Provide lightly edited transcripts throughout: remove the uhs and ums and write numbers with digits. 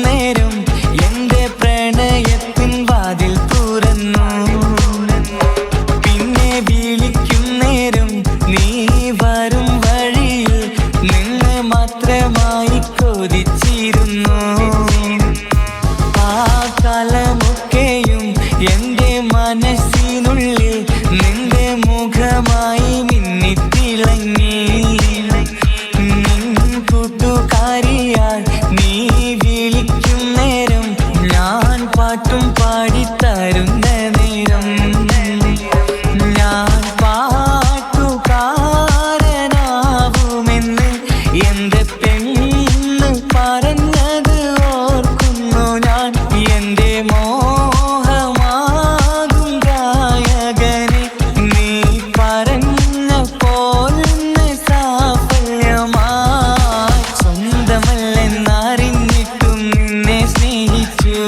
നേരം എന്റെ പ്രണയത്തിൻ വാതിൽ തുറന്നു. പിന്നെ വിളിക്കും നേരം നീ വരും വഴിയിൽ നിന്നെ മാത്രമായി കൊതിച്ചിരുന്നു. ആ കാലമൊക്കെയും എന്റെ മനസ്സിനുള്ളിൽ നിന്റെ മുഖമായി മിന്നിത്തിളങ്ങി. കൂട്ടുകാരിയായി നീ വിളിക്കും നേരം ഞാൻ പാട്ടും പാടിത്തരുന്ന നേരം ഞാൻ പാട്ടുകാരനാവുമെന്ന് എന്റെ പെണ്ണ് പറഞ്ഞത് ഓർക്കുന്നു ഞാൻ. എന്റെ മോഹമാകും ഗായകനെ നീ പറഞ്ഞ പോലൊന്ന് സാഫല്യമായി. സ്വന്തമല്ലെന്നറിഞ്ഞിട്ടും നിന്നെ സ്നേഹിച്ചു.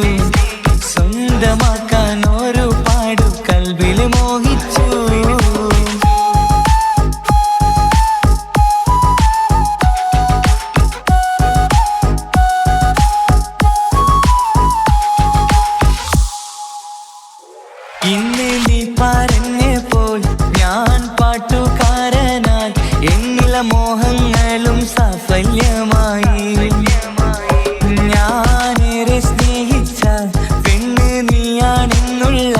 സ്വന്തമാക്കാൻ ഒരുപാട് കൽബിൽ മോഹിച്ചു. ഇന്ന് നീ പറഞ്ഞപ്പോൾ ഞാൻ പാട്ടുകാരനായി. എന്നില മോഹങ്ങളും സാഫല്യമായി. ഞാനേറെ സ്നേഹിച്ച പെണ്ണ് നീയാണെന്നുള്ള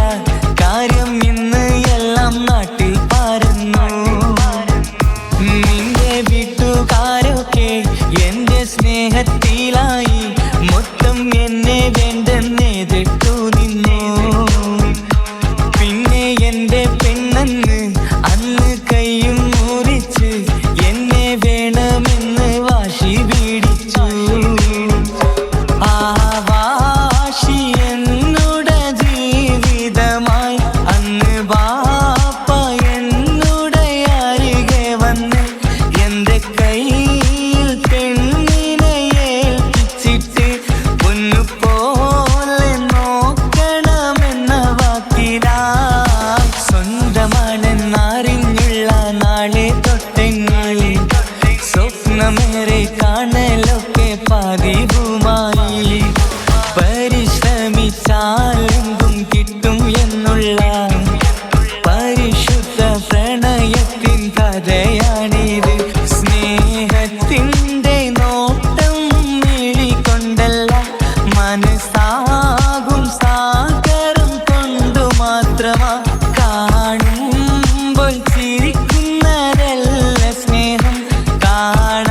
കാര്യം ഇന്ന് എല്ലാം നാട്ടിൽ പരന്നു. നിന്റെ വീട്ടുകാരൊക്കെ എന്റെ സ്നേഹത്തിലായി. മൊത്തം എന്നെ വേണ്ടെന്നെതിർത്തു നിന്നു. പിന്നെ എന്റെ പെണ്ണെന്ന് അന്ന് കൈയും മുറിച്ച് എന്നെ വേണമെന്ന് വാശി പിടിച്ചു. ആ വാശി എന്നുടെ ജീവിതമായി. അന്ന് ബാപ്പ എന്നുടെ അരികെ വന്ന് എന്റെ കയ്യിൽ പെണ്ണിനെ ഏൽപ്പിച്ചിട്ട് പൊന്നുപോലെ നോക്കണമെന്ന വാക്കിലായി. സ്വന്തമാണെന്നറിഞ്ഞുള്ള നാളെ തൊട്ടെങ്ങളിൽ സ്വപ്നമേറെ കാണലൊക്കെ പതിവുമായി. പരിശ്രമിച്ചാലെന്തും കിട്ടും എന്നുള്ള പരിശുദ്ധ പ്രണയത്തിൻ കഥയാണിത്. സ്നേഹത്തിൻ്റെ നോട്ടം മിഴികൊണ്ടല്ല, മനസ്സാകും സാഗരം കൊണ്ടു മാത്രമാ. കാണുമ്പോൾ ചിരിക്കുന്നതല്ല സ്നേഹം, കാണാതിരിക്കുമ്പോൾ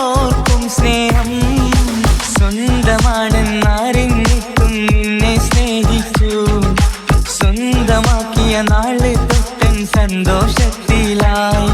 ഓർക്കും സ്നേഹം. സ്വന്തമാണെന്നറിഞ്ഞിട്ടും നിന്നെ സ്നേഹിച്ചു. സ്വന്തമാക്കിയ നാള് തൊട്ടൻ സന്തോഷത്തിലായി.